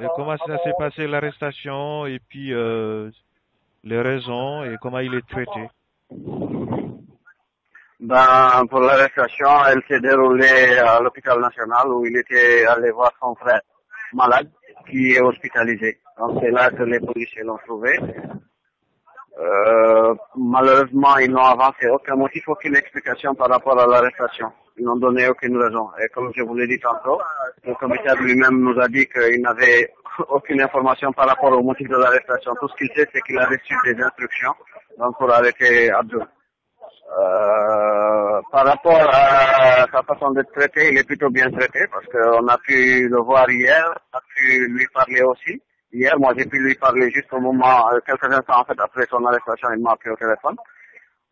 Et comment ça s'est passé l'arrestation et puis les raisons et comment il est traité? Ben, pour l'arrestation, elle s'est déroulée à l'hôpital national où il était allé voir son frère malade qui est hospitalisé. Donc c'est là que les policiers l'ont trouvé. Malheureusement, ils n'ont avancé aucun motif, aucune explication par rapport à l'arrestation. Ils n'ont donné aucune raison. Et comme je vous l'ai dit tantôt, le commissaire lui-même nous a dit qu'il n'avait aucune information par rapport au motif de l'arrestation. Tout ce qu'il sait, c'est qu'il a reçu des instructions donc pour arrêter Abdul. Par rapport à sa façon d'être traité, il est plutôt bien traité parce qu'on a pu le voir hier, on a pu lui parler aussi. Hier, moi, j'ai pu lui parler juste au moment, quelques instants en fait après son arrestation, il m'a appelé au téléphone.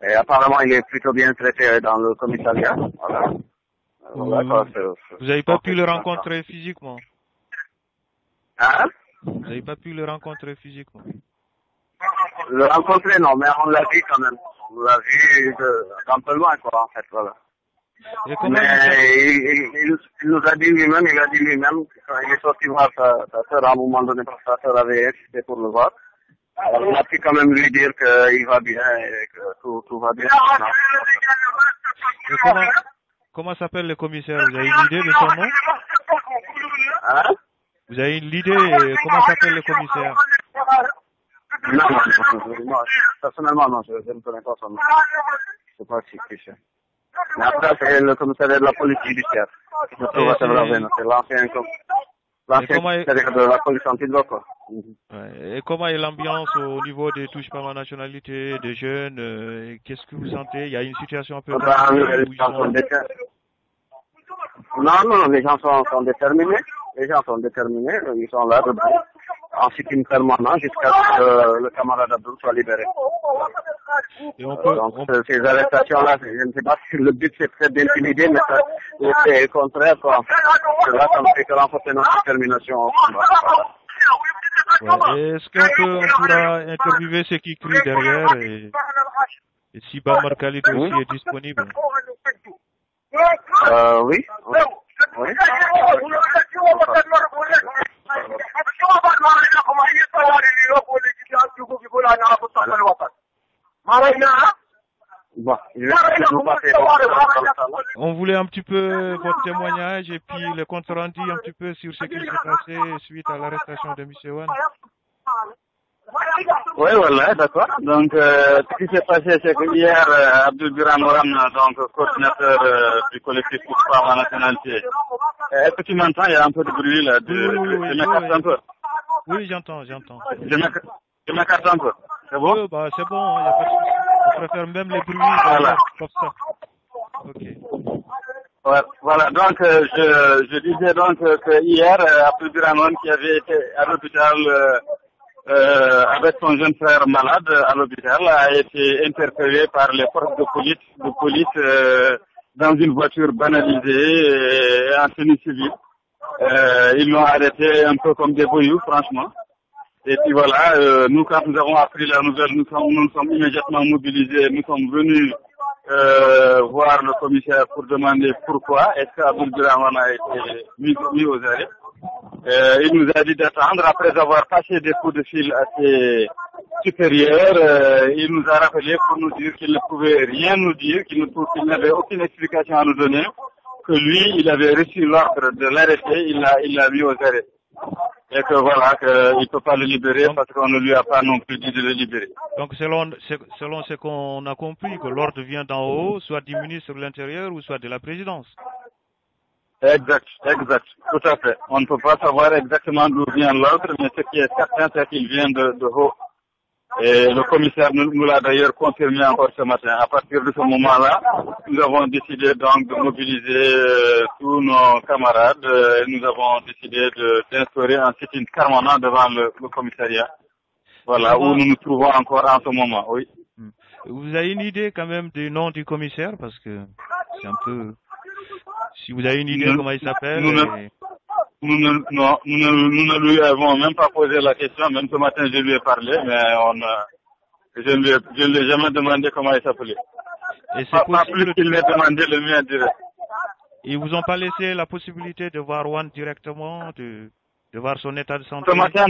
Et apparemment, il est plutôt bien traité dans le commissariat. Voilà. Vous n'avez pas pu le rencontrer physiquement? Hein? Vous n'avez pas pu le rencontrer physiquement? Le rencontrer, non, mais on l'a vu quand même. On l'a vu d'un peu loin, quoi, en fait, voilà. Mais il nous a dit lui-même, quand il est sorti voir sa sœur à un moment donné, parce que sa sœur avait insisté pour le voir. Alors, on a pu quand même lui dire qu'il va bien et que tout va bien. Et comment s'appelle le commissaire? Vous avez une idée de son nom? Hein? Vous avez une idée comment s'appelle le commissaire? Non, personnellement, non, je ne connais pas son nom. Je ne sais pas si c'est. Mais après, c'est le commissariat de la police judiciaire. Qui se trouve à Severaveno. C'est l'ancien commissariat de la police antidrogue, quoi. Et comment est l'ambiance au niveau des touches par ma nationalité, des jeunes? Qu'est-ce que vous sentez? Il y a une situation un peu... Non, les gens sont déterminés. Les gens sont déterminés. Ils sont là debout, en sitting permanent jusqu'à ce que le camarade Abdul soit libéré. Donc, ces arrestations-là, je ne sais pas si le but c'est peut-être d'intimider, mais c'est le contraire, quoi. Là, ça ne fait que renforcer notre détermination. Est-ce qu'on pourra interviewer ceux qui crient derrière et si Bamar Khalid aussi est disponible? Oui. Bon, on voulait un petit peu votre témoignage et puis le compte rendu un petit peu sur ce qui s'est passé suite à l'arrestation de M. Wan. Oui, voilà, d'accord. Donc, ce qui s'est passé, c'est que hier, Abdul Biram Moramna, donc coordinateur du collectif pour la nationalité. Est-ce que tu m'entends? Il y a un peu de bruit là. Je m'écarte un peu. Oui, j'entends. Je m'écarte un peu. C'est bon? Oui, bah, c'est bon, il n'y a pas de souci. On préfère même les bruits comme ça. Ok. Ouais, voilà, donc je disais donc que hier, Abdul Biram qui avait été à l'hôpital avec son jeune frère malade à l'hôpital a été interpellé par les forces de police dans une voiture banalisée et en tenue civile. Ils l'ont arrêté un peu comme des voyous, franchement. Et puis voilà, nous quand nous avons appris la nouvelle, nous sommes immédiatement mobilisés, nous sommes venus voir le commissaire pour demander pourquoi est-ce qu'Abdul Biram a été mis aux arrêts. Il nous a dit d'attendre après avoir passé des coups de fil à ses supérieurs. Il nous a rappelé pour nous dire qu'il ne pouvait rien nous dire, qu'il n'avait aucune explication à nous donner, que lui, il avait reçu l'ordre de l'arrêter, il l'a mis aux arrêts. Et que voilà, qu'il ne peut pas le libérer parce qu'on ne lui a pas non plus dit de le libérer. Donc selon ce qu'on a compris, que l'ordre vient d'en haut, soit du ministre de l'Intérieur ou soit de la présidence. Exact, tout à fait. On ne peut pas savoir exactement d'où vient l'ordre, mais ce qui est certain, c'est qu'il vient de haut. Et le commissaire nous l'a d'ailleurs confirmé encore ce matin. À partir de ce moment-là, nous avons décidé donc de mobiliser tous nos camarades. Nous avons décidé d'instaurer un sit-in permanent devant le commissariat. Voilà, où nous nous trouvons encore en ce moment, oui. Vous avez une idée quand même du nom du commissaire, parce que c'est un peu... Si vous avez une idée comment il s'appelle... Nous ne lui avons même pas posé la question. Même ce matin, je lui ai parlé, mais je ne lui ai jamais demandé comment il s'appelait. Et c'est pas plus qu'il m'ait demandé le mien direct. Ils vous ont pas laissé la possibilité de voir Wan directement, de de voir son état de santé? Ce matin,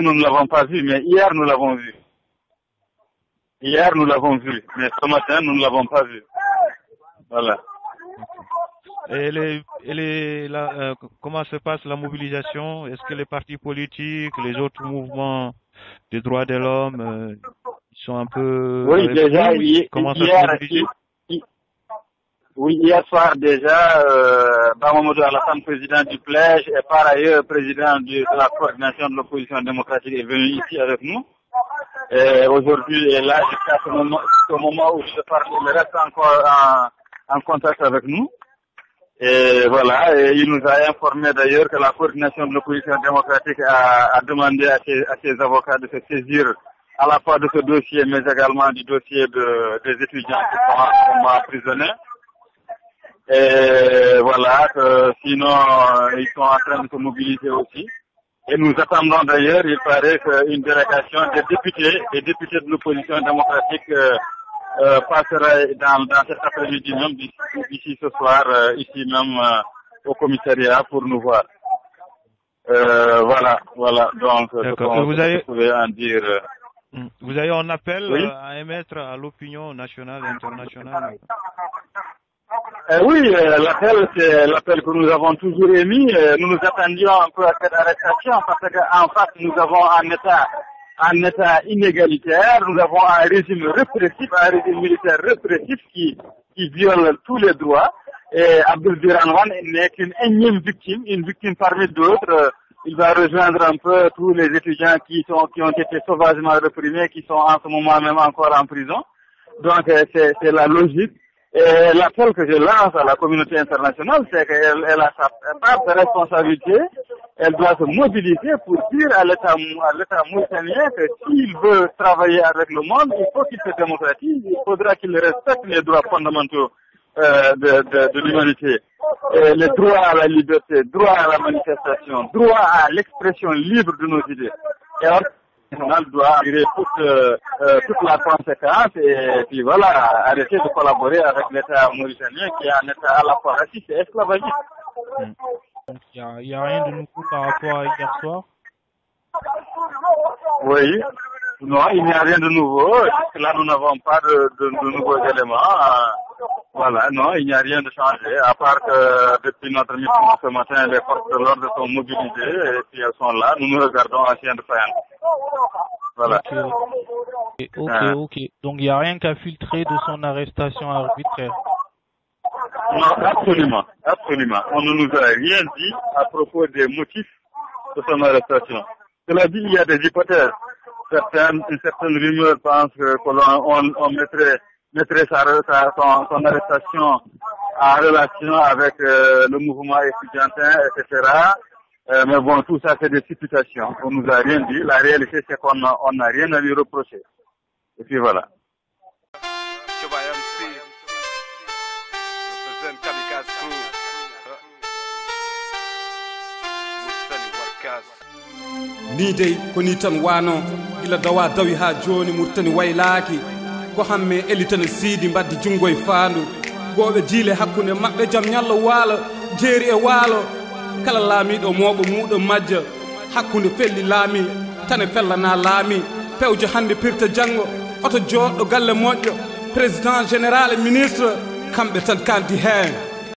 nous ne l'avons pas vu, mais hier, nous l'avons vu. Hier, nous l'avons vu, mais ce matin, nous ne l'avons pas vu. Voilà. Et comment se passe la mobilisation? Est-ce que les partis politiques, les autres mouvements des droits de l'homme, ils sont un peu... Oui, déjà, hier soir déjà, Bamamadou Alassane, président du PLEJ et par ailleurs président de la coordination de l'opposition démocratique est venu ici avec nous. Et aujourd'hui, et là, jusqu'à ce moment où je parle, il reste encore en contact avec nous. Et voilà, et il nous a informé d'ailleurs que la coordination de l'opposition démocratique a demandé à ses avocats de se saisir à la fois de ce dossier, mais également du dossier des étudiants qui sont emprisonnés. Et voilà, sinon, ils sont en train de se mobiliser aussi. Et nous attendons d'ailleurs, il paraît qu'une délégation des députés de l'opposition démocratique passera dans cet après-midi même, d'ici ce soir, ici même au commissariat pour nous voir. Voilà. Donc, vous pouvez en dire. Vous avez un appel à émettre à l'opinion nationale et internationale? Oui, l'appel, c'est l'appel que nous avons toujours émis. Nous nous attendions un peu à cette arrestation parce qu'en face, nous avons un État inégalitaire, nous avons un régime répressif, un régime militaire répressif qui viole tous les droits. Et Abdul Diranwan n'est qu'une énième victime, une victime parmi d'autres. Il va rejoindre un peu tous les étudiants qui ont été sauvagement réprimés, qui sont en ce moment même encore en prison. Donc c'est la logique. Et l'appel que je lance à la communauté internationale, c'est qu'elle a sa part de responsabilité. Elle doit se mobiliser pour dire à l'État mauritanien que s'il veut travailler avec le monde, il faut qu'il se démocratise, il faudra qu'il respecte les droits fondamentaux de l'humanité. Les droits à la liberté, droit à la manifestation, droit à l'expression libre de nos idées. Et national doit tirer toute la conséquence et puis voilà, arrêter de collaborer avec l'État mauritanien qui est un État à la fois raciste et esclavagiste. Donc il n'y a rien de nouveau par rapport à hier soir? Oui, non, il n'y a rien de nouveau. Là, nous n'avons pas de nouveaux éléments. Voilà, non, il n'y a rien de changé, à part que depuis notre mission ce matin, les forces de l'ordre sont mobilisées et puis elles sont là. Nous nous regardons en chien de faïence. Voilà. Ok. Donc il n'y a rien qu'à filtrer de son arrestation arbitraire? Non, absolument. On ne nous a rien dit à propos des motifs de son arrestation. Cela dit, il y a des hypothèses. Une certaine rumeur pense qu'on mettrait son arrestation en relation avec le mouvement étudiantin, etc. Mais bon, tout ça, c'est des supputations. On nous a rien dit. La réalité, c'est qu'on n'a rien à lui reprocher. Et puis voilà. ni dey ko ni tan wano gila dawa dawi ha joni murtani waylaaki ko hamme elitana siidi mbaddi jungo e faandu goobe jiile hakkunde mabbe jam nyalla waalo jeeri e waalo kala laamido moobo muudo majja hakkunde felli laami tane fellana laami pewjo hande pirta jango oto joddo galle moƴƴo président général et ministre kambe tan kanti hen